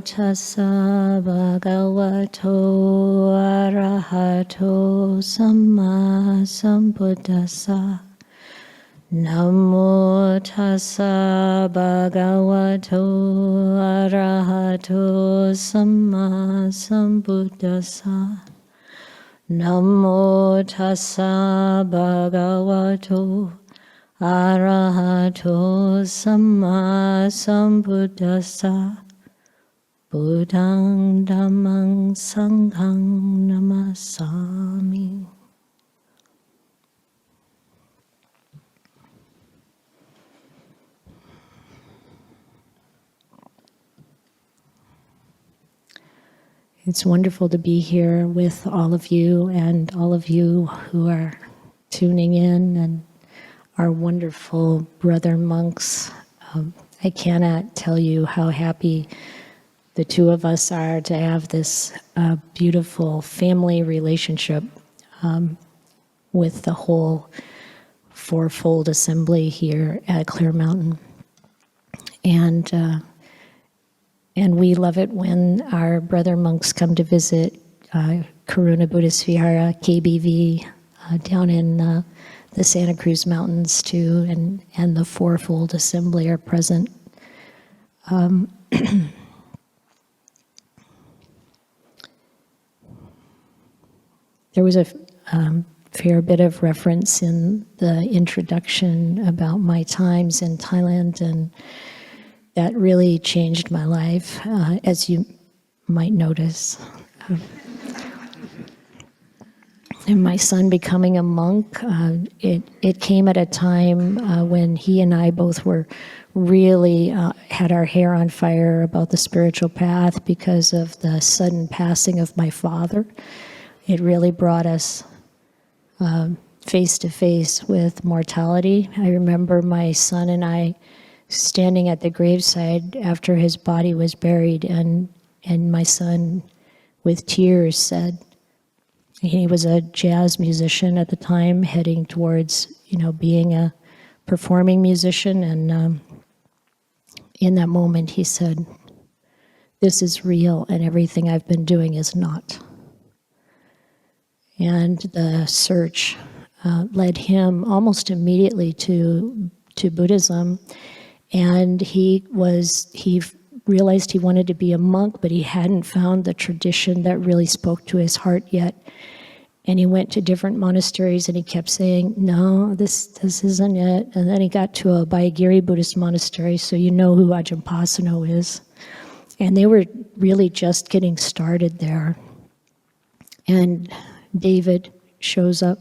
tassa bhagavato arahato samma sambuddhassa. Namo tassa bhagavato arahato samma sambuddhassa. Namo tassa bhagavato arahato samma sambuddhassa. Buddhang dhammang sanghang namasami. It's wonderful to be here with all of you and all of you who are tuning in and our wonderful brother monks. I cannot tell you how happy the two of us are to have this beautiful family relationship with the whole fourfold assembly here at Clear Mountain. And we love it when our brother monks come to visit Karuna Buddhist Vihara, KBV, down in the Santa Cruz Mountains too, and the fourfold assembly are present. There was a fair bit of reference in the introduction about my times in Thailand, and that really changed my life, as you might notice. And my son becoming a monk, it came at a time when he and I both were really had our hair on fire about the spiritual path because of the sudden passing of my father. It really brought us face to face with mortality. I remember my son and I standing at the graveside after his body was buried, and my son, with tears, said, he was a jazz musician at the time, heading towards, being a performing musician, and in that moment he said, "This is real, and everything I've been doing is not." And the search led him almost immediately to Buddhism. And he realized he wanted to be a monk, but he hadn't found the tradition that really spoke to his heart yet. And he went to different monasteries, and he kept saying, "No, this isn't it." And then he got to a Biography Buddhist monastery, so you know who Ajahn Chah is. And they were really just getting started there. And David shows up.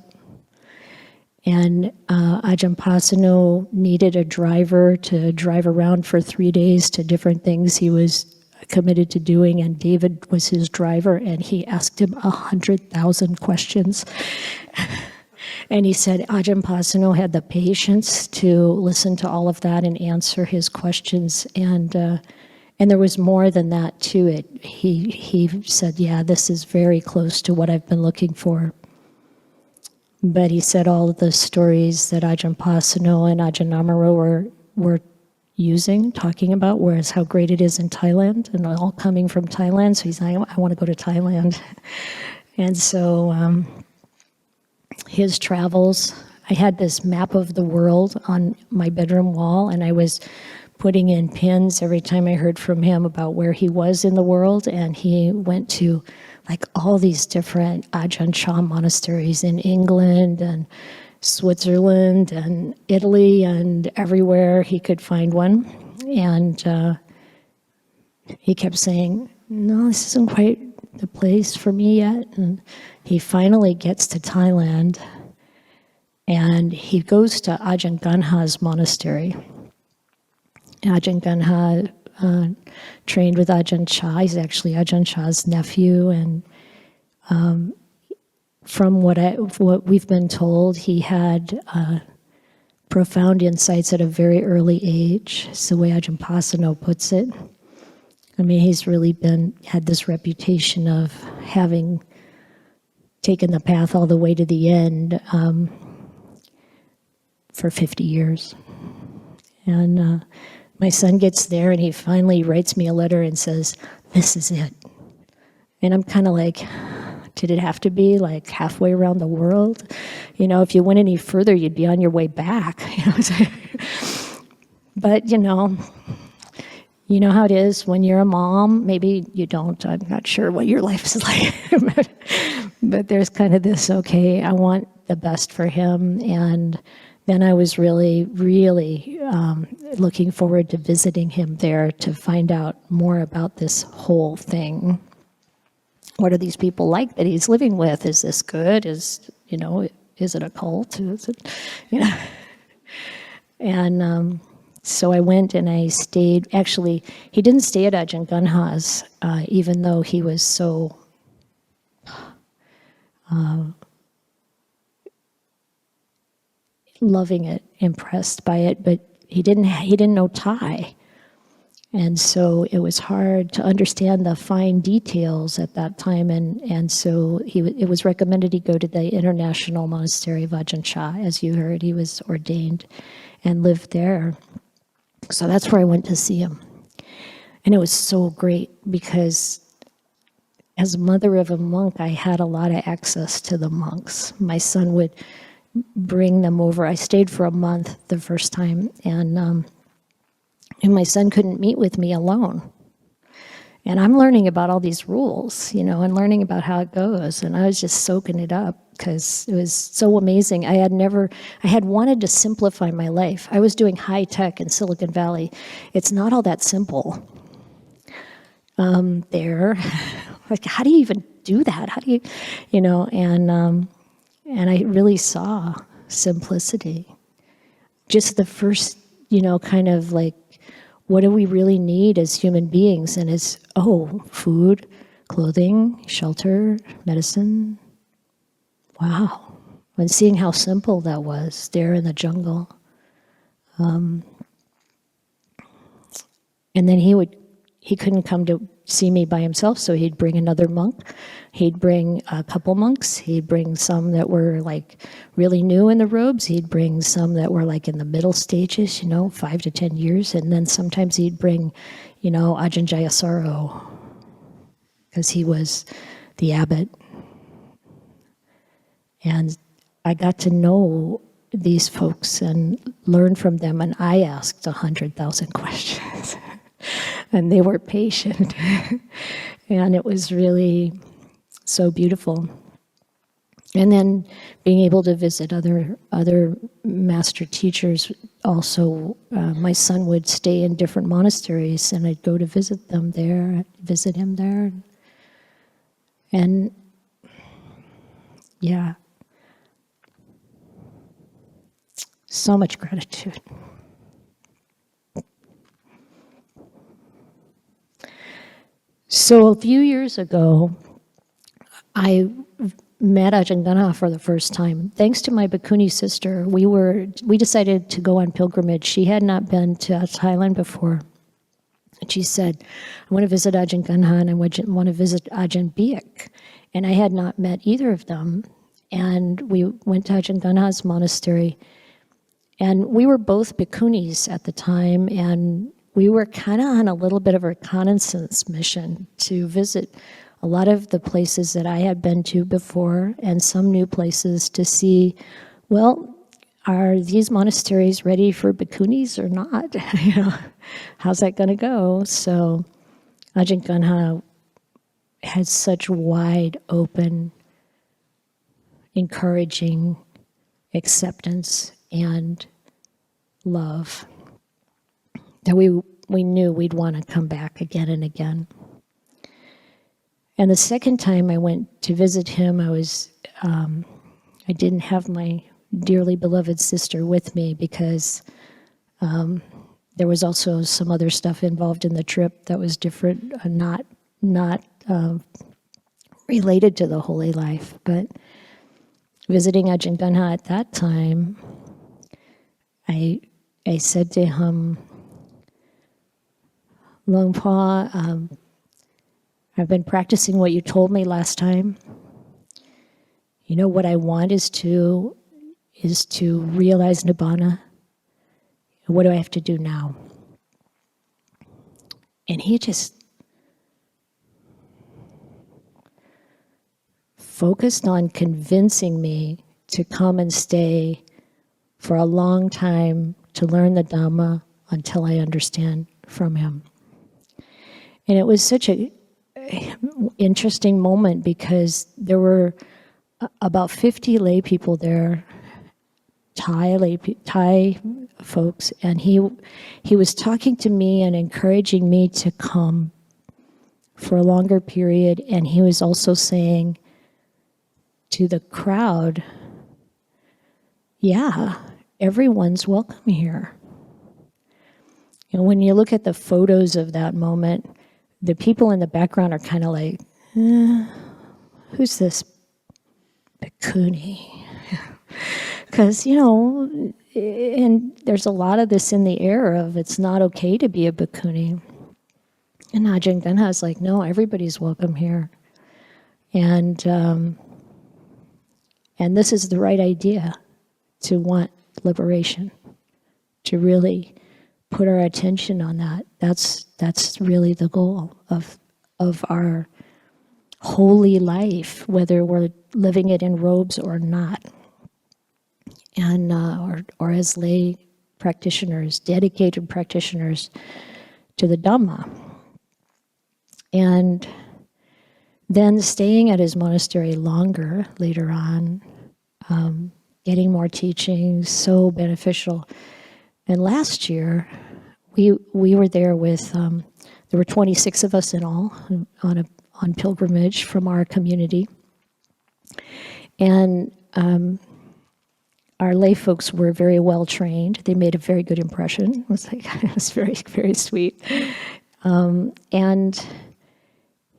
And Ajahn Chah needed a driver to drive around for 3 days to different things he was committed to doing, and David was his driver, and he asked him 100,000 questions. And he said Ajahn Chah had the patience to listen to all of that and answer his questions, and there was more than that to it. He said, "Yeah, this is very close to what I've been looking for." But he said all of the stories that Ajahn Chah and Ajahn Amaro were talking about, whereas how great it is in Thailand, and all coming from Thailand. So he's like, "I want to go to Thailand." And so his travels, I had this map of the world on my bedroom wall, and I was putting in pins every time I heard from him about where he was in the world, and he went to all these different Ajahn Chah monasteries in England and Switzerland and Italy and everywhere he could find one. And he kept saying, "No, this isn't quite the place for me yet." And he finally gets to Thailand, and he goes to Ajahn Ganha's monastery. Ajahn Ganha trained with Ajahn Chah. He's actually Ajahn Chah's nephew, and from what we've been told, he had profound insights at a very early age. It's the way Ajahn Chah puts it. I mean, he's really had this reputation of having taken the path all the way to the end for 50 years. And my son gets there, and he finally writes me a letter and says, this is it. And I'm kind of like, did it have to be like halfway around the world? You know, if you went any further, you'd be on your way back. But, you know how it is when you're a mom. Maybe you don't. I'm not sure what your life is like. but there's kind of this, okay, I want the best for him. And then I was really, really looking forward to visiting him there to find out more about this whole thing. What are these people like that he's living with? Is this good? Is it a cult? Is it, And so I went and I stayed. Actually, he didn't stay at Ajahn Gunha's, even though he was so loving it, impressed by it. But he didn't know Thai, and so it was hard to understand the fine details at that time. And so it was recommended he go to the international monastery of Ajahn Chah. As you heard, he was ordained and lived there. So that's where I went to see him. And it was so great because as mother of a monk, I had a lot of access to the monks. My son would bring them over. I stayed for a month the first time, and my son couldn't meet with me alone. And I'm learning about all these rules, and learning about how it goes. And I was just soaking it up because it was so amazing. I had wanted to simplify my life. I was doing high tech in Silicon Valley. It's not all that simple there. Like, how do you even do that? How do you, and I really saw simplicity. Just the first, kind of like, what do we really need as human beings? And it's, food, clothing, shelter, medicine. Wow. And seeing how simple that was there in the jungle. And then he couldn't come to see me by himself, so he'd bring another monk. He'd bring a couple monks. He'd bring some that were like really new in the robes. He'd bring some that were like in the middle stages, 5 to 10 years. And then sometimes he'd bring, Ajahn Jayasaro, because he was the abbot. And I got to know these folks and learn from them, and I asked 100,000 questions. And they were patient. And it was really so beautiful. And then being able to visit other master teachers also. My son would stay in different monasteries, and I'd go to visit them there, visit him there. And yeah, so much gratitude. So a few years ago, I met Ajahn Gunha for the first time. Thanks to my Bhikkhuni sister, we decided to go on pilgrimage. She had not been to Thailand before. And she said, I want to visit Ajahn Gunha and I want to visit Ajahn Biak. And I had not met either of them. And we went to Ajahn Gunha's monastery. And we were both bhikkhunis at the time, and we were kind of on a little bit of a reconnaissance mission to visit a lot of the places that I had been to before and some new places to see, well, are these monasteries ready for bhikkhunis or not? How's that going to go? So Ajahn Gunha had such wide open, encouraging acceptance and love that we knew we'd want to come back again and again. And the second time I went to visit him, I didn't have my dearly beloved sister with me because there was also some other stuff involved in the trip that was different, not related to the holy life. But visiting Ajahn Gunha at that time, I said to him, Luang Pa, I've been practicing what you told me last time. What I want is to realize Nibbana. What do I have to do now? And he just focused on convincing me to come and stay for a long time to learn the Dhamma until I understand from him. And it was such an interesting moment because there were about 50 lay people there, Thai folks, and he was talking to me and encouraging me to come for a longer period, and he was also saying to the crowd, yeah, everyone's welcome here. And when you look at the photos of that moment, the people in the background are kind of like, who's this Bhikkhuni? Because, and there's a lot of this in the air of it's not okay to be a Bhikkhuni. And Ajahn Chah is like, no, everybody's welcome here. And this is the right idea, to want liberation, to really put our attention on that. That's really the goal of our holy life, whether we're living it in robes or not, and or as lay practitioners, dedicated practitioners to the Dhamma. And then staying at his monastery longer later on, getting more teaching, so beneficial. And last year, we were there with, there were 26 of us in all on pilgrimage from our community. And our lay folks were very well trained. They made a very good impression. It was very, very sweet. And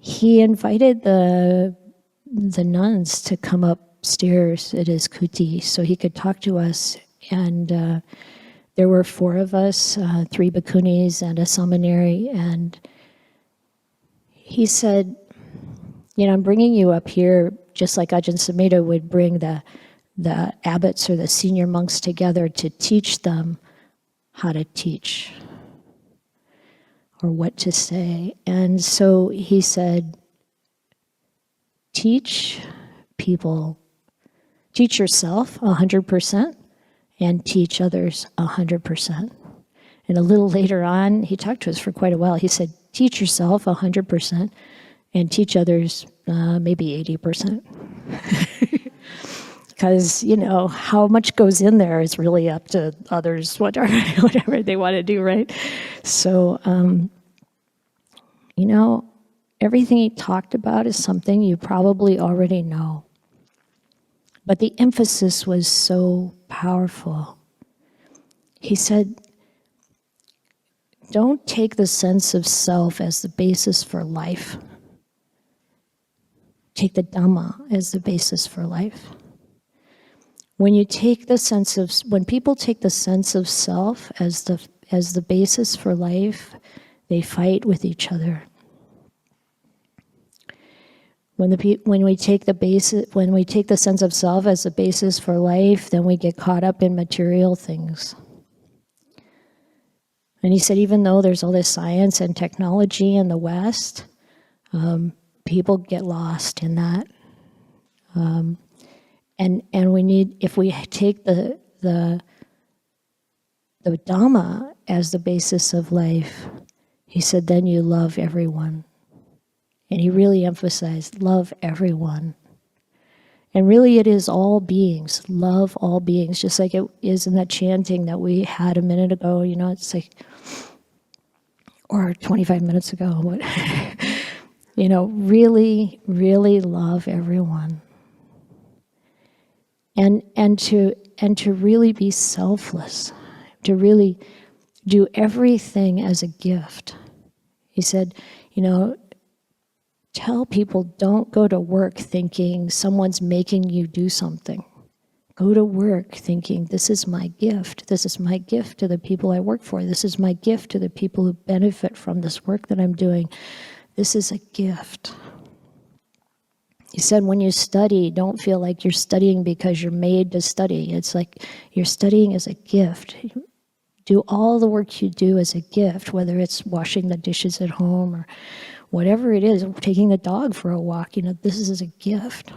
he invited the nuns to come upstairs at his kuti so he could talk to us. And there were 4 of us, 3 bhikkhunis and a seminary. And he said, I'm bringing you up here just like Ajahn Sumedho would bring the abbots or the senior monks together to teach them how to teach or what to say. And so he said, teach people, teach yourself 100% and teach others 100%. And a little later on, he talked to us for quite a while. He said, teach yourself 100% and teach others maybe 80%. Because, how much goes in there is really up to others, whatever they want to do, right? So, everything he talked about is something you probably already know. But the emphasis was so powerful. He said, don't take the sense of self as the basis for life. Take the Dhamma as the basis for life. When people take the sense of self as the basis for life, they fight with each other. When we take the sense of self as the basis for life, then we get caught up in material things. And he said, even though there's all this science and technology in the West, people get lost in that. And we need, if we take the Dhamma as the basis of life, he said, then you love everyone. And he really emphasized, love everyone. And really it is all beings, love all beings, just like it is in that chanting that we had a minute ago, it's like, or 25 minutes ago, really, really love everyone. And to really be selfless, to really do everything as a gift. He said, tell people don't go to work thinking someone's making you do something. Go to work thinking, this is my gift. This is my gift to the people I work for. This is my gift to the people who benefit from this work that I'm doing. This is a gift. He said, when you study, don't feel like you're studying because you're made to study. It's like you're studying as a gift. Do all the work you do as a gift, whether it's washing the dishes at home or whatever it is, taking the dog for a walk, this is a gift.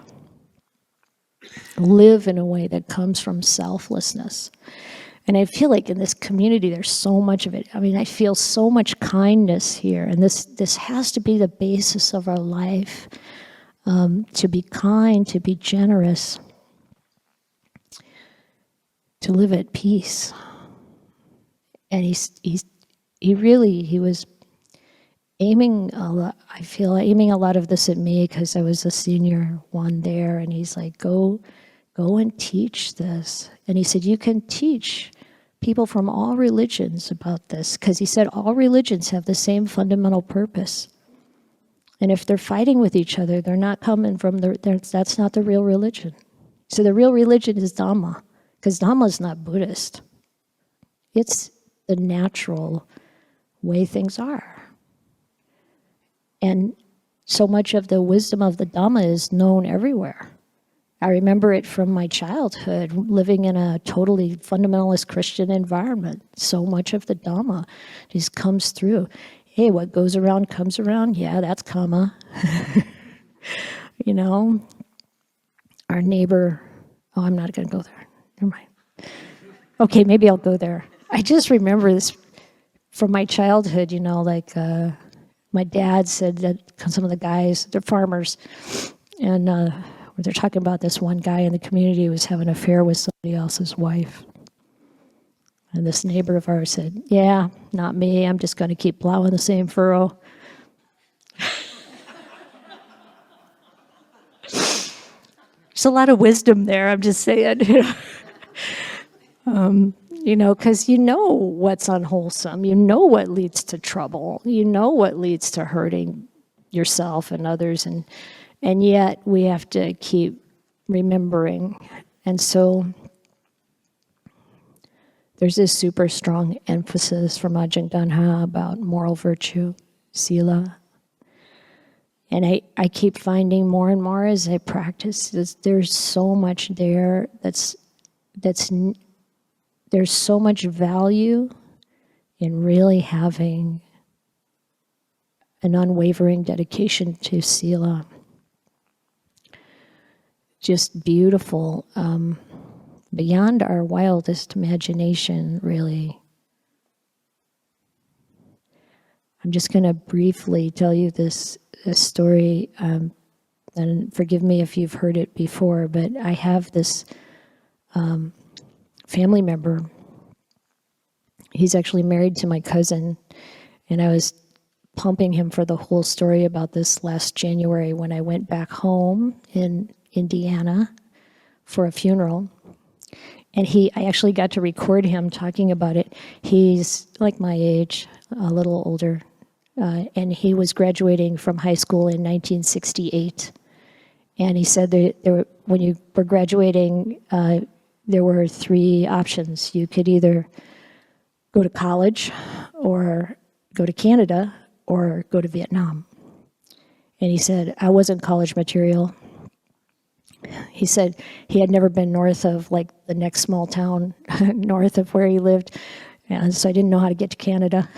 live in a way that comes from selflessness. And I feel like in this community, there's so much of it. I mean, I feel so much kindness here, and this has to be the basis of our life, to be kind, to be generous, to live at peace. And he was aiming a lot, I feel, aiming a lot of this at me because I was a senior one there, and he's like, go and teach this. And he said, you can teach people from all religions about this, because he said all religions have the same fundamental purpose. And if they're fighting with each other, they're not coming from that's not the real religion. So the real religion is Dhamma, because Dhamma is not Buddhist. It's the natural way things are. And so much of the wisdom of the Dhamma is known everywhere. I remember it from my childhood, living in a totally fundamentalist Christian environment. So much of the Dhamma just comes through. Hey, what goes around comes around. Yeah, that's karma. You know, our neighbor, oh, I'm not going to go there. Never mind. Okay, maybe I'll go there. I just remember this from my childhood, you know, like my dad said that some of the guys, they're farmers, and they're talking about this one guy in the community who was having an affair with somebody else's wife. And this neighbor of ours said, yeah, not me, I'm just going to keep plowing the same furrow. There's a lot of wisdom there, I'm just saying. You know, because you know what's unwholesome. You know what leads to trouble. You know what leads to hurting yourself and others. And yet we have to keep remembering. And so there's this super strong emphasis from Ajahn Chah about moral virtue, sīla. And I keep finding more and more as I practice, there's so much there there's so much value in really having an unwavering dedication to sīla. Just beautiful, beyond our wildest imagination, really. I'm just going to briefly tell you this story, and forgive me if you've heard it before, but I have this family member. He's actually married to my cousin, and I was pumping him for the whole story about this last January when I went back home in Indiana for a funeral. And I actually got to record him talking about it. He's like my age, a little older, and he was graduating from high school in 1968. And he said that when you were graduating, there were three options. You could either go to college, or go to Canada, or go to Vietnam. And he said, I wasn't college material. He said he had never been north of like the next small town north of where he lived, and so I didn't know how to get to Canada.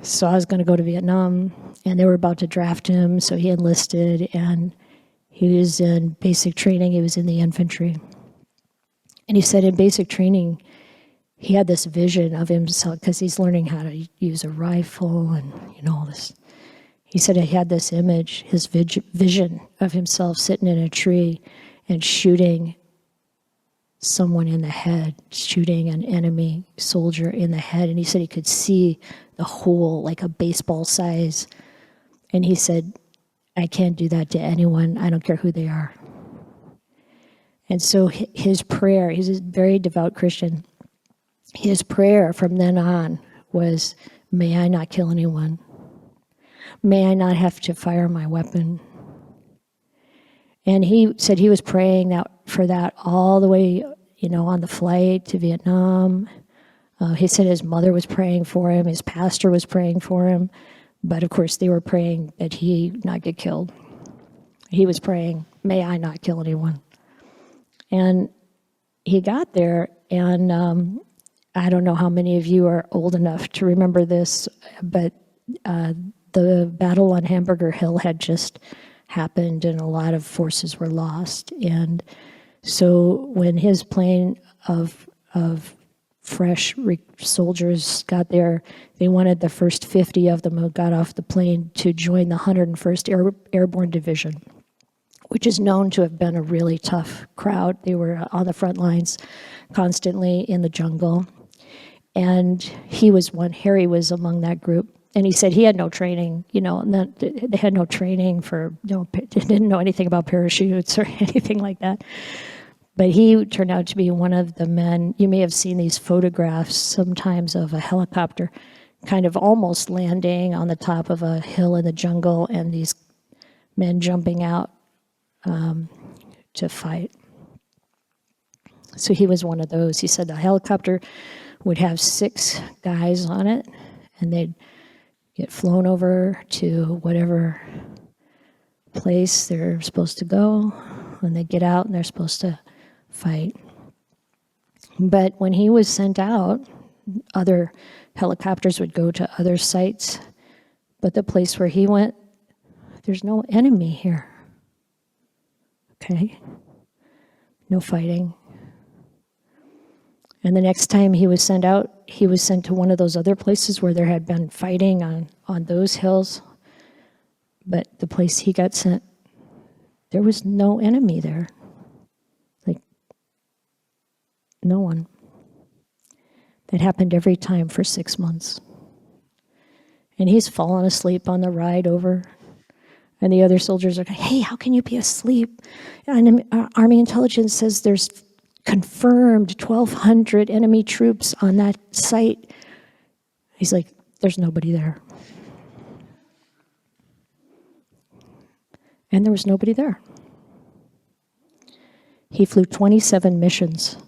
So I was going to go to Vietnam, and they were about to draft him, so he enlisted, and he was in basic training. He was in the infantry. And he said in basic training, he had this vision of himself, because he's learning how to use a rifle and, you know, all this. He said he had this image, his vision of himself sitting in a tree and shooting someone in the head, shooting an enemy soldier in the head. And he said he could see the hole like a baseball size. And he said, I can't do that to anyone. I don't care who they are. And so his prayer, he's a very devout Christian, his prayer from then on was, may I not kill anyone. May I not have to fire my weapon. And he said he was praying for that all the way, you know, on the flight to Vietnam. He said his mother was praying for him, his pastor was praying for him, but of course they were praying that he not get killed. He was praying, may I not kill anyone. And he got there, and I don't know how many of you are old enough to remember this, but the battle on Hamburger Hill had just happened and a lot of forces were lost. And so when his plane of fresh soldiers got there, they wanted the first 50 of them who got off the plane to join the 101st Airborne Division, which is known to have been a really tough crowd. They were on the front lines constantly in the jungle. And he was one, Harry was among that group. And he said he had no training, and that they had no training for, didn't know anything about parachutes or anything like that. But he turned out to be one of the men. You may have seen these photographs sometimes of a helicopter kind of almost landing on the top of a hill in the jungle and these men jumping out to fight. So he was one of those. He said the helicopter would have 6 guys on it, and they'd get flown over to whatever place they're supposed to go, and they get out and they're supposed to fight. But when he was sent out, other helicopters would go to other sites, but the place where he went, there's no enemy here. Okay? No fighting. And the next time he was sent out, he was sent to one of those other places where there had been fighting on those hills. But the place he got sent, there was no enemy there. Like, no one. That happened every time for 6 months. And he's fallen asleep on the ride over. And the other soldiers are going, hey, how can you be asleep? And Army intelligence says there's confirmed 1,200 enemy troops on that site. He's like, there's nobody there. And there was nobody there. He flew 27 missions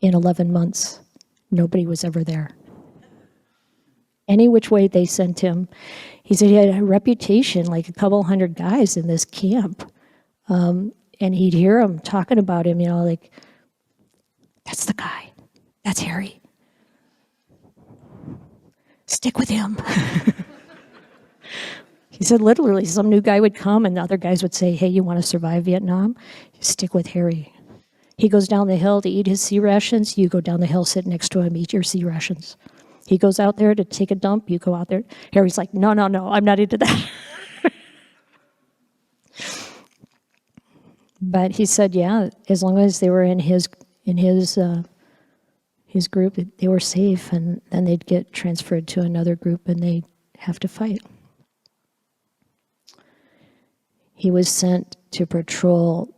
in 11 months. Nobody was ever there. Any which way they sent him. He said he had a reputation, like a couple hundred guys in this camp. And he'd hear them talking about him, like, that's the guy. That's Harry. Stick with him. He said literally, some new guy would come and the other guys would say, hey, you want to survive Vietnam? Stick with Harry. He goes down the hill to eat his sea rations. You go down the hill, sit next to him, eat your sea rations. He goes out there to take a dump. You go out there. Harry's like, no, I'm not into that. But he said, yeah, as long as they were in his group, they were safe, and then they'd get transferred to another group and they'd have to fight. He was sent to patrol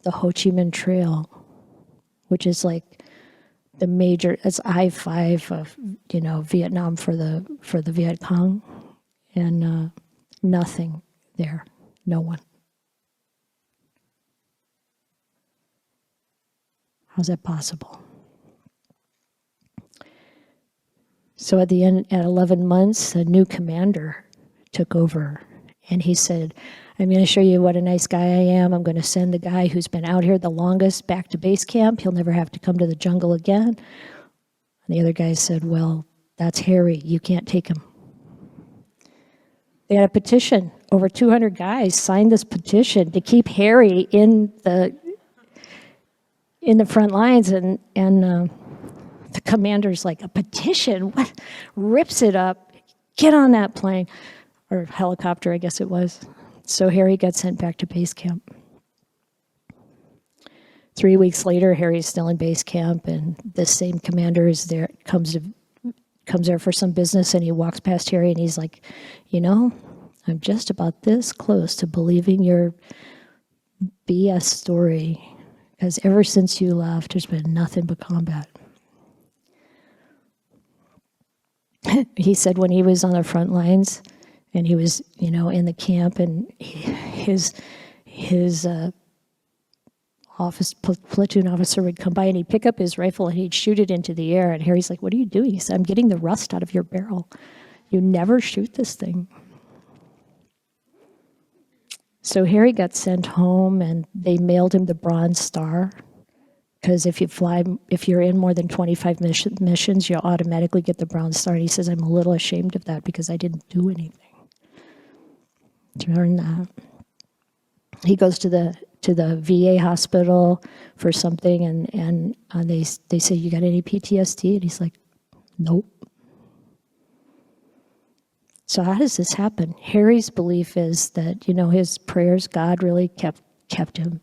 the Ho Chi Minh Trail, which is like the major, it's I-5 of, Vietnam for the Viet Cong, and nothing there, no one. How's that possible? So at the end, at 11 months, a new commander took over, and he said, I'm going to show you what a nice guy I am. I'm going to send the guy who's been out here the longest back to base camp. He'll never have to come to the jungle again. And the other guy said, well, that's Harry. You can't take him. They had a petition. Over 200 guys signed this petition to keep Harry in the front lines, and the commander's like, a petition? What? Rips it up. Get on that plane. Or helicopter, I guess it was. So Harry got sent back to base camp. 3 weeks later, Harry's still in base camp, and this same commander is there, comes there for some business, and he walks past Harry, and he's like, I'm just about this close to believing your BS story, because ever since you left, there's been nothing but combat. He said when he was on the front lines, and he was, in the camp, and his platoon officer would come by, and he'd pick up his rifle and he'd shoot it into the air. And Harry's like, "What are you doing?" He said, "I'm getting the rust out of your barrel. You never shoot this thing." So Harry got sent home, and they mailed him the Bronze Star, because if you're in more than 25 missions, you'll automatically get the Bronze Star. And he says, "I'm a little ashamed of that because I didn't do anything." to learn that. He goes to the VA hospital for something, and they say, "You got any PTSD?" And he's like, "Nope." So how does this happen? Harry's belief is that, his prayers, God really kept him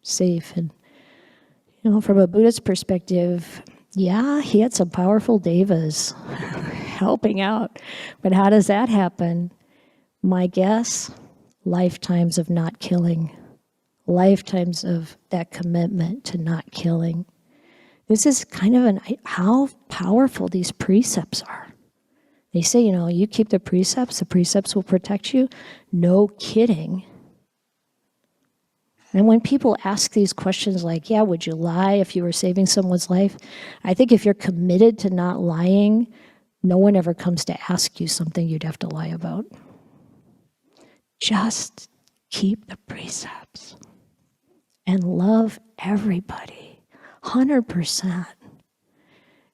safe. And, from a Buddhist perspective, yeah, he had some powerful devas helping out. But how does that happen? My guess, lifetimes of not killing. Lifetimes of that commitment to not killing. This is kind of how powerful these precepts are. They say, you keep the precepts will protect you. No kidding. And when people ask these questions like, yeah, would you lie if you were saving someone's life? I think if you're committed to not lying, no one ever comes to ask you something you'd have to lie about. Just keep the precepts and love everybody, 100%.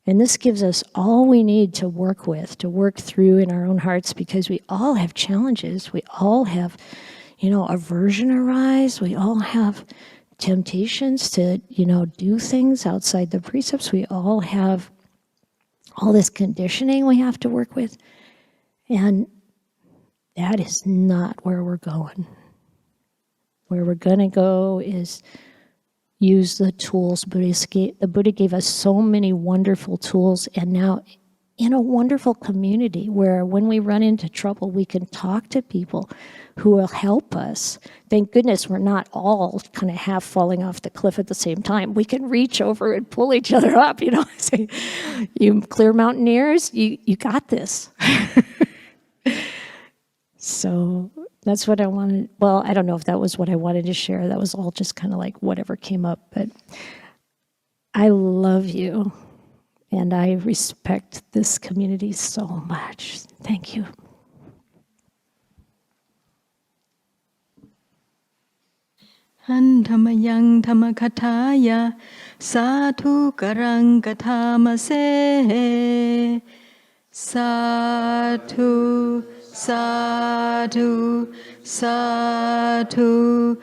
And this gives us all we need to work with, to work through in our own hearts, because we all have challenges. We all have, aversion arise. We all have temptations to, do things outside the precepts. We all have all this conditioning we have to work with. And that is not where we're going. Where we're going to go is use the tools the Buddha gave us so many wonderful tools, and now in a wonderful community where when we run into trouble, we can talk to people who will help us. Thank goodness we're not all kind of half falling off the cliff at the same time. We can reach over and pull each other up, say, you clear mountaineers, you got this. So that's what I wanted. Well, I don't know if that was what I wanted to share. That was all just kind of like whatever came up. But I love you, and I respect this community so much. Thank you. Han Thamayang Thamakataya Sadhu Karang Kathamase Sadhu Sadhu Sadhu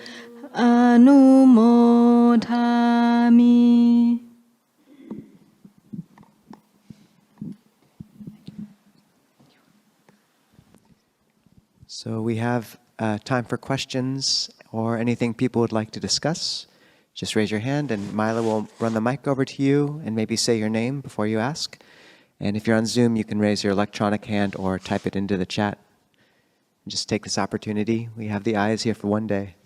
Anumodhami. So we have time for questions or anything people would like to discuss. Just raise your hand and Mila will run the mic over to you and maybe say your name before you ask. And if you're on Zoom, you can raise your electronic hand or type it into the chat. Just take this opportunity. We have the eyes here for one day.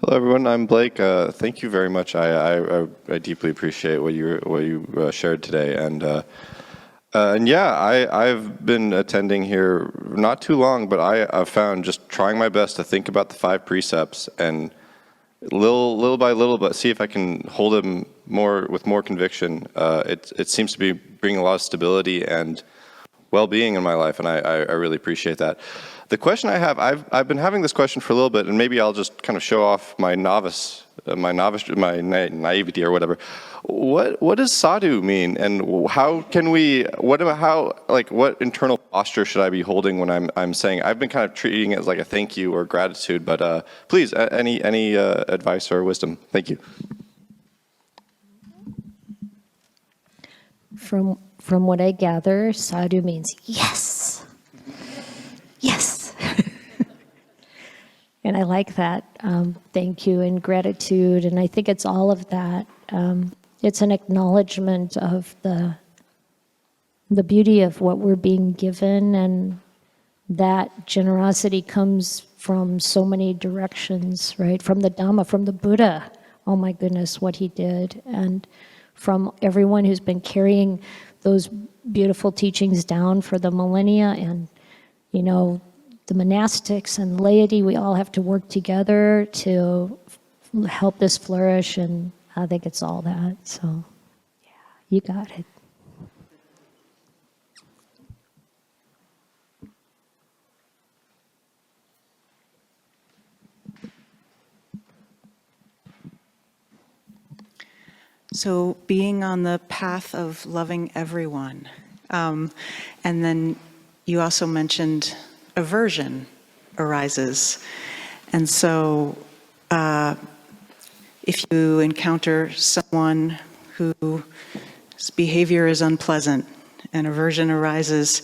Hello, everyone. I'm Blake. Thank you very much. I deeply appreciate what you shared today, and yeah, I've been attending here not too long, but I've found just trying my best to think about the 5 precepts and little by little, but see if I can hold them with more conviction. It seems to be bringing a lot of stability and well-being in my life, and I really appreciate that. The question I have, I've been having this question for a little bit, and maybe I'll just kind of show off my naivety or whatever. What does sadhu mean, and how can we? What internal posture should I be holding when I'm saying? I've been kind of treating it as like a thank you or gratitude, but please, any advice or wisdom? Thank you. From what I gather, sadhu means yes. Yes. And I like that. Thank you and gratitude. And I think it's all of that. It's an acknowledgement of the beauty of what we're being given, and that generosity comes from so many directions, right? From the Dhamma, from the Buddha. Oh my goodness, what he did. And from everyone who's been carrying those beautiful teachings down for the millennia, and the monastics and laity, we all have to work together to help this flourish, and I think it's all that. So, yeah, you got it. So being on the path of loving everyone. And then you also mentioned aversion arises. And so if you encounter someone whose behavior is unpleasant and aversion arises,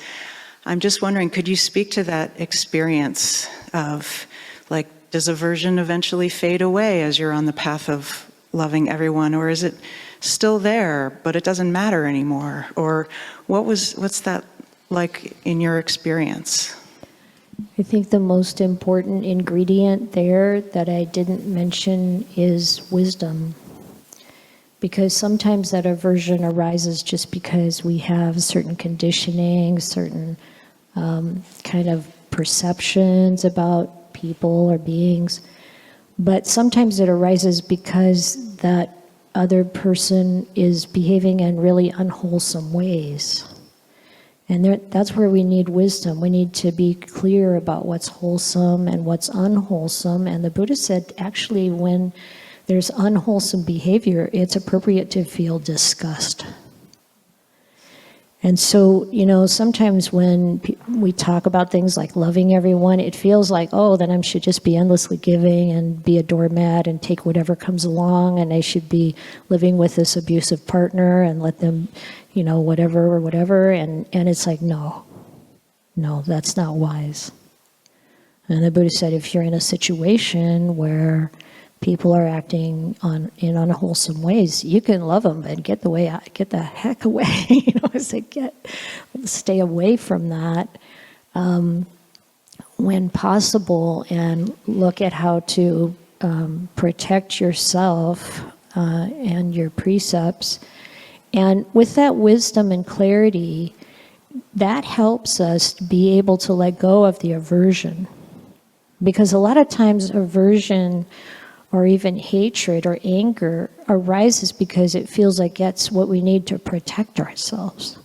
I'm just wondering, could you speak to that experience of, like, does aversion eventually fade away as you're on the path of loving everyone, or is it still there, but it doesn't matter anymore? Or what's that like in your experience? I think the most important ingredient there that I didn't mention is wisdom. Because sometimes that aversion arises just because we have certain conditioning, certain kind of perceptions about people or beings. But sometimes it arises because that other person is behaving in really unwholesome ways. And that's where we need wisdom. We need to be clear about what's wholesome and what's unwholesome. And the Buddha said, actually, when there's unwholesome behavior, it's appropriate to feel disgust. And so, sometimes when we talk about things like loving everyone, it feels like, oh, then I should just be endlessly giving and be a doormat and take whatever comes along, and I should be living with this abusive partner and let them, whatever. And it's like, no, that's not wise. And the Buddha said, if you're in a situation where people are acting in unwholesome ways, you can love them, but get the heck away. Stay away from that when possible, and look at how to protect yourself and your precepts. And with that wisdom and clarity, that helps us be able to let go of the aversion. Because a lot of times aversion or even hatred or anger arises because it feels like that's what we need to protect ourselves.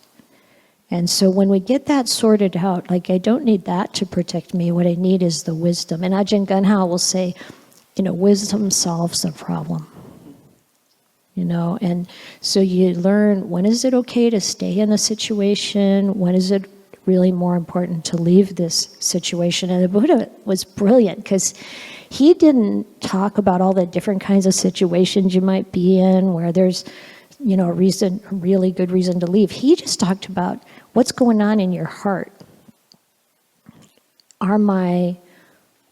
And so when we get that sorted out, like, I don't need that to protect me, what I need is the wisdom. And Ajahn Chah will say, wisdom solves the problem. And so you learn, when is it okay to stay in a situation? When is it really more important to leave this situation? And the Buddha was brilliant because he didn't talk about all the different kinds of situations you might be in where there's, a really good reason to leave. He just talked about what's going on in your heart. Are my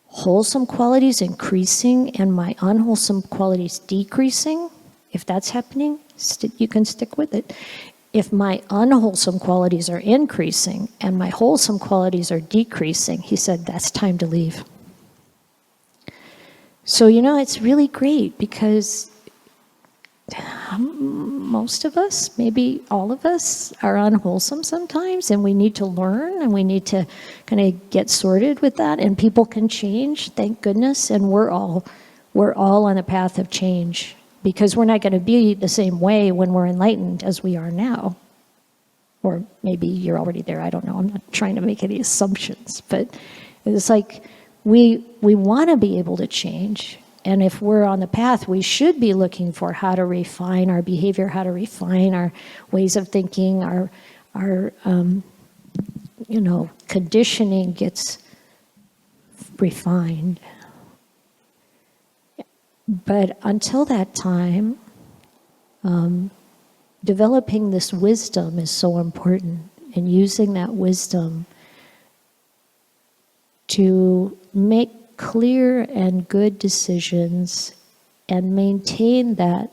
wholesome qualities increasing and my unwholesome qualities decreasing? If that's happening, you can stick with it. If my unwholesome qualities are increasing and my wholesome qualities are decreasing, he said, that's time to leave. So, it's really great because most of us, maybe all of us, are unwholesome sometimes, and we need to learn and we need to kind of get sorted with that, and people can change, thank goodness, and we're all on the path of change, because we're not going to be the same way when we're enlightened as we are now. Or maybe you're already there, I don't know, I'm not trying to make any assumptions, but it's like we want to be able to change. And if we're on the path, we should be looking for how to refine our behavior, how to refine our ways of thinking, our conditioning gets refined. But until that time, developing this wisdom is so important, and using that wisdom to make clear and good decisions and maintain that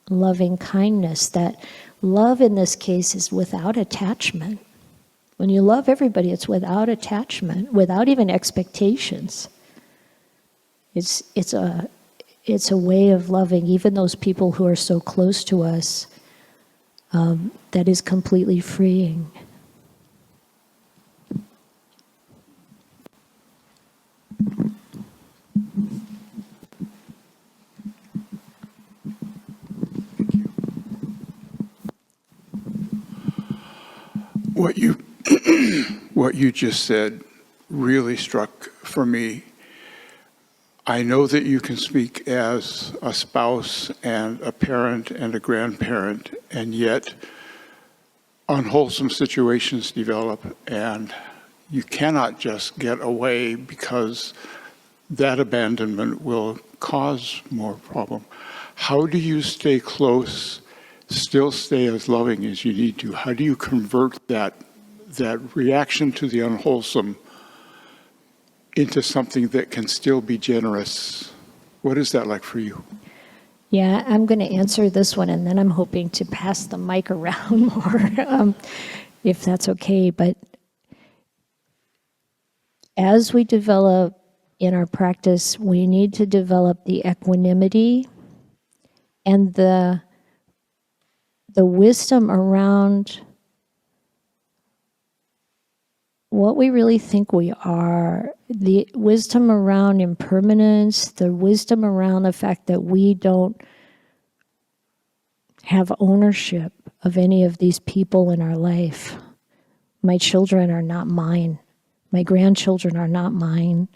loving kindness. That love in this case is without attachment. When you love everybody, it's without attachment, without even expectations. It's a way of loving even those people who are so close to us, that is completely freeing. What you just said really struck for me. I know that you can speak as a spouse and a parent and a grandparent, and yet unwholesome situations develop, and you cannot just get away because that abandonment will cause more problem. How do you stay close, still stay as loving as you need to? How do you convert that reaction to the unwholesome into something that can still be generous? What is that like for you? Yeah, I'm going to answer this one, and then I'm hoping to pass the mic around more, if that's okay. But as we develop in our practice, we need to develop the equanimity and the wisdom around what we really think we are, the wisdom around impermanence, the wisdom around the fact that we don't have ownership of any of these people in our life. My children are not mine. My grandchildren are not mine.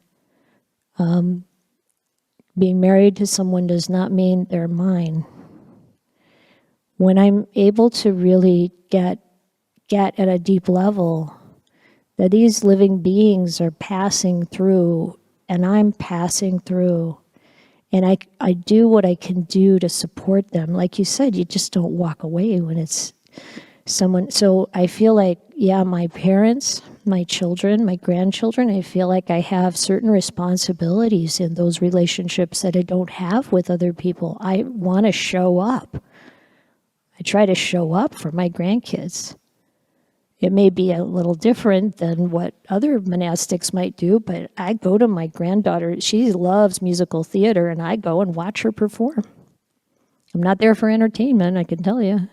Being married to someone does not mean they're mine. When I'm able to really get at a deep level that these living beings are passing through and I'm passing through, and I do what I can do to support them. Like you said, you just don't walk away when it's someone. So I feel like, yeah, my parents, my children, my grandchildren, I feel like I have certain responsibilities in those relationships that I don't have with other people. I want to show up. I try to show up for my grandkids. It may be a little different than what other monastics might do, but I go to my granddaughter. She loves musical theater, and I go and watch her perform. I'm not there for entertainment, I can tell you.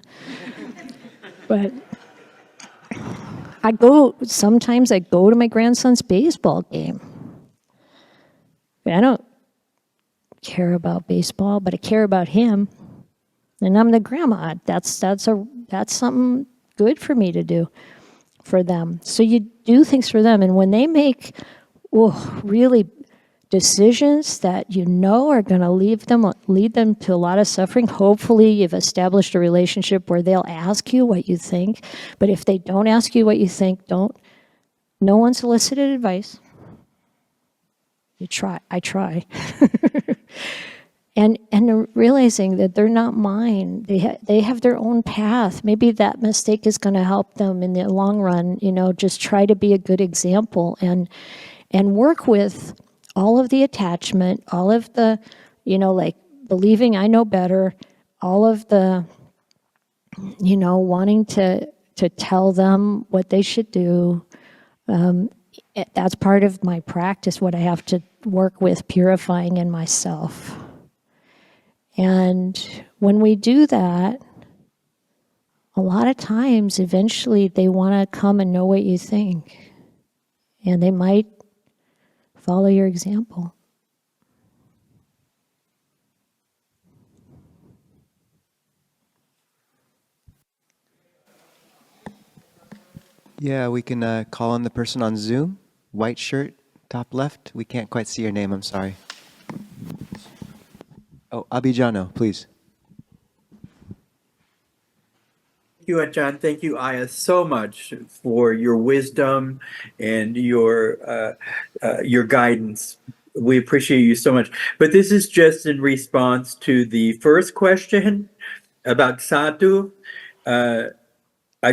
But sometimes I go to my grandson's baseball game. I don't care about baseball, but I care about him. And I'm the grandma. That's something good for me to do for them. So you do things for them, and when they make really decisions that you know are going to lead them to a lot of suffering, hopefully you've established a relationship where they'll ask you what you think. But if they don't ask you what you think, no unsolicited advice. I try. And realizing that they're not mine, they have their own path. Maybe that mistake is going to help them in the long run. Just try to be a good example and work with all of the attachment, all of the, like believing I know better, all of the, wanting to tell them what they should do. That's part of my practice, what I have to work with purifying in myself. And when we do that, a lot of times, eventually, they want to come and know what you think. And they might follow your example. Yeah, we can call on the person on Zoom. White shirt, top left. We can't quite see your name, I'm sorry. Oh, Abhijano, please. Thank you, Ajahn. Thank you, Ayya, so much for your wisdom and your guidance. We appreciate you so much. But this is just in response to the first question about sadhu. I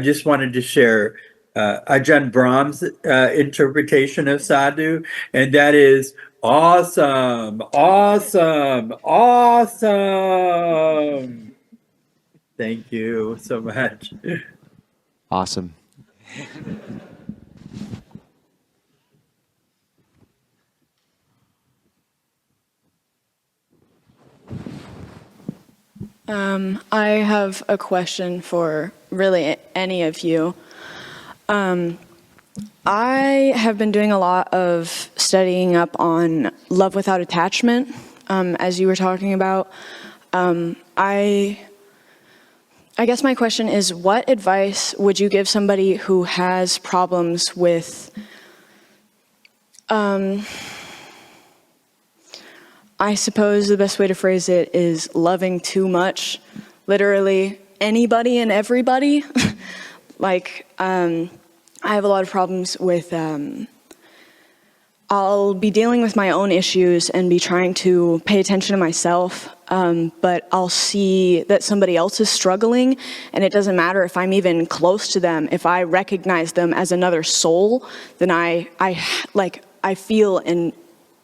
just wanted to share Ajahn Brahm's interpretation of sadhu, and that is awesome, awesome, awesome. Thank you so much. Awesome. I have a question for really any of you. I have been doing a lot of studying up on love without attachment, as you were talking about. I guess my question is, what advice would you give somebody who has problems with I suppose the best way to phrase it is loving too much, literally anybody and everybody. Like, I have a lot of problems with, I'll be dealing with my own issues and be trying to pay attention to myself, but I'll see that somebody else is struggling, and it doesn't matter if I'm even close to them. If I recognize them as another soul, then I feel in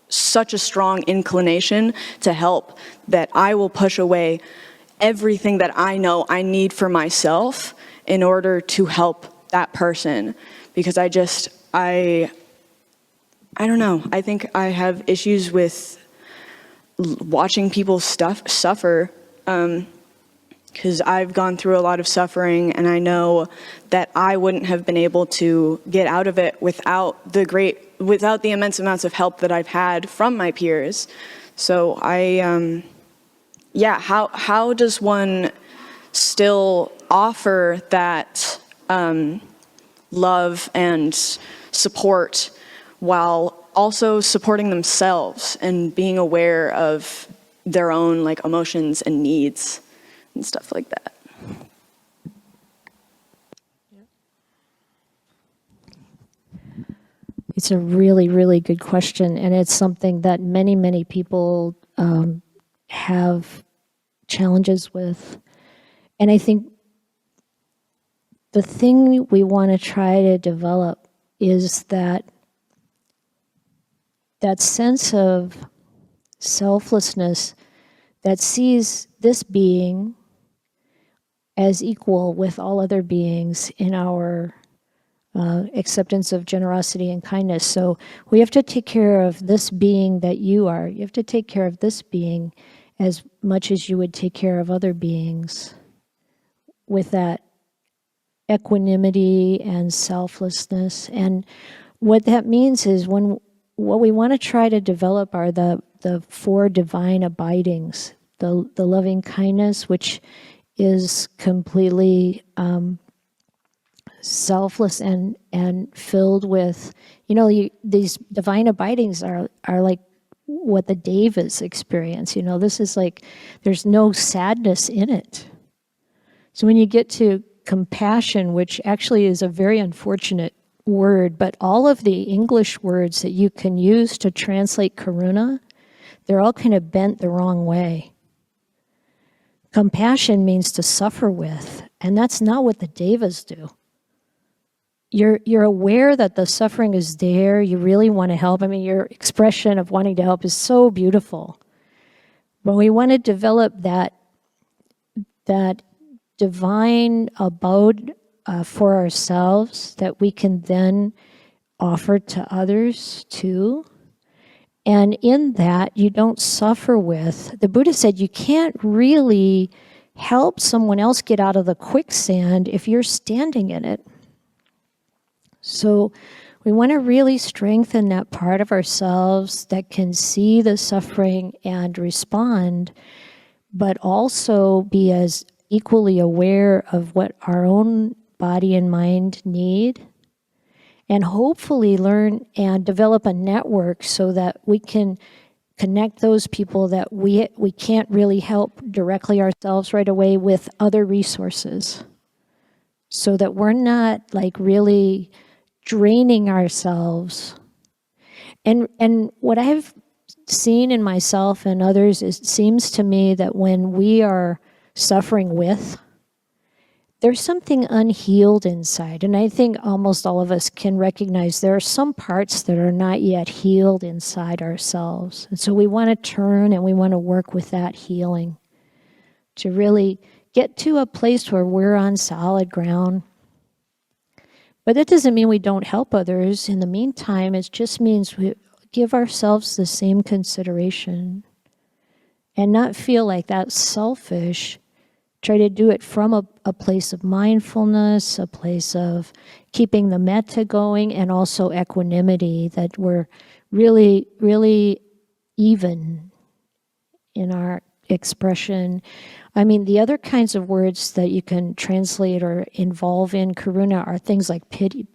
such a strong inclination to help that I will push away everything that I know I need for myself in order to help that person, because I don't know. I think I have issues with watching people suffer, because I've gone through a lot of suffering, and I know that I wouldn't have been able to get out of it without the immense amounts of help that I've had from my peers. So how does one still offer that love and support while also supporting themselves and being aware of their own like emotions and needs and stuff like that? It's a really, really good question, and it's something that many, many people have challenges with. And I think the thing we want to try to develop is that sense of selflessness that sees this being as equal with all other beings in our acceptance of generosity and kindness. So we have to take care of this being that you are. You have to take care of this being as much as you would take care of other beings, with that equanimity and selflessness. And what that means is what we want to try to develop are the 4 divine abidings, the loving kindness, which is completely selfless and filled with, these divine abidings are like what the devas experience. This is like, there's no sadness in it. So when you get to compassion, which actually is a very unfortunate word, but all of the English words that you can use to translate karuna, they're all kind of bent the wrong way. Compassion means to suffer with, and that's not what the devas do. You're aware that the suffering is there, you really want to help. I mean, your expression of wanting to help is so beautiful. But we want to develop that divine abode for ourselves that we can then offer to others too. And in that, you don't suffer with. The Buddha said you can't really help someone else get out of the quicksand if you're standing in it. So we want to really strengthen that part of ourselves that can see the suffering and respond, but also be as equally aware of what our own body and mind need, and hopefully learn and develop a network so that we can connect those people that we can't really help directly ourselves right away with other resources, so that we're not like really draining ourselves. And what I've seen in myself and others, it seems to me that when we are suffering with, there's something unhealed inside. And I think almost all of us can recognize there are some parts that are not yet healed inside ourselves. And so we want to turn and we want to work with that healing to really get to a place where we're on solid ground. But that doesn't mean we don't help others in the meantime. It just means we give ourselves the same consideration and not feel like that's selfish. Try to do it from a place of mindfulness, a place of keeping the metta going, and also equanimity, that we're really, really even in our expression. I mean, the other kinds of words that you can translate or involve in karuna are things like pity,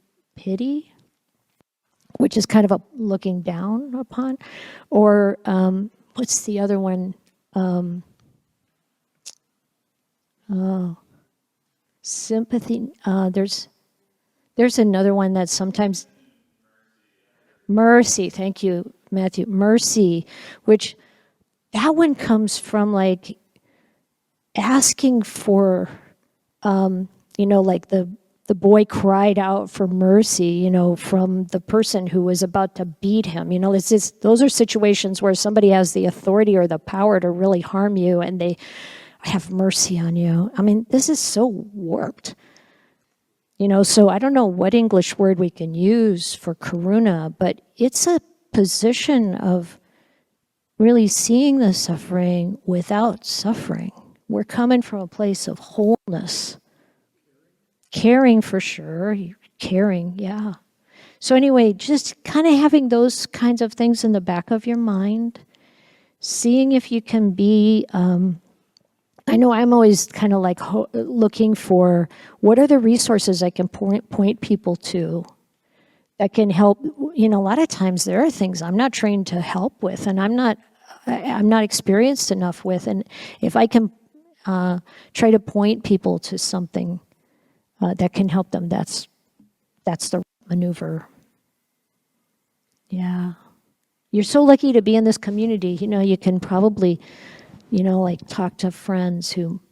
which is kind of a looking down upon, or what's the other one? Sympathy. There's another one that sometimes mercy. Thank you, Matthew. Mercy, which that one comes from like asking for, like the boy cried out for mercy, from the person who was about to beat him. Those are situations where somebody has the authority or the power to really harm you, and they have mercy on you. I mean, this is so warped. So I don't know what English word we can use for karuna, but it's a position of really seeing the suffering without suffering. We're coming from a place of wholeness. Caring for sure, caring, yeah. So anyway, just kind of having those kinds of things in the back of your mind, seeing if you can be, I know I'm always kind of like looking for what are the resources I can point people to that can help. A lot of times there are things I'm not trained to help with, and I'm not experienced enough with, and if I can try to point people to something that can help them, that's the maneuver. Yeah. You're so lucky to be in this community. You can probably, like talk to friends who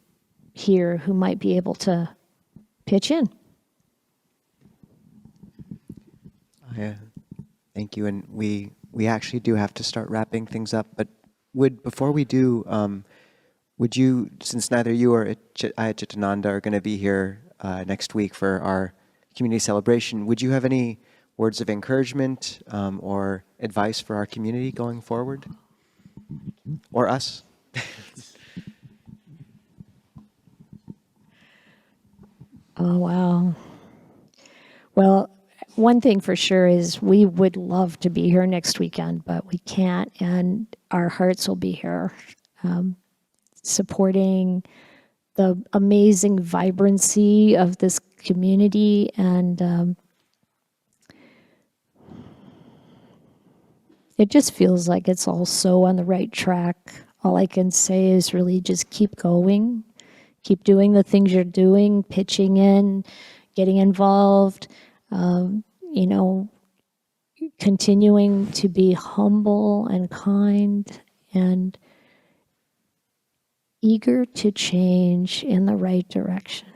might be able to pitch in. Yeah, thank you. And we actually do have to start wrapping things up. But before we do, would you, since neither you or Ayya Chittananda are going to be here next week for our community celebration, would you have any words of encouragement or advice for our community going forward? Or us? Oh, wow. Well, one thing for sure is we would love to be here next weekend, but we can't, and our hearts will be here supporting the amazing vibrancy of this community, and it just feels like it's all so on the right track. All I can say is really just keep going, keep doing the things you're doing, pitching in, getting involved, continuing to be humble and kind and eager to change in the right direction.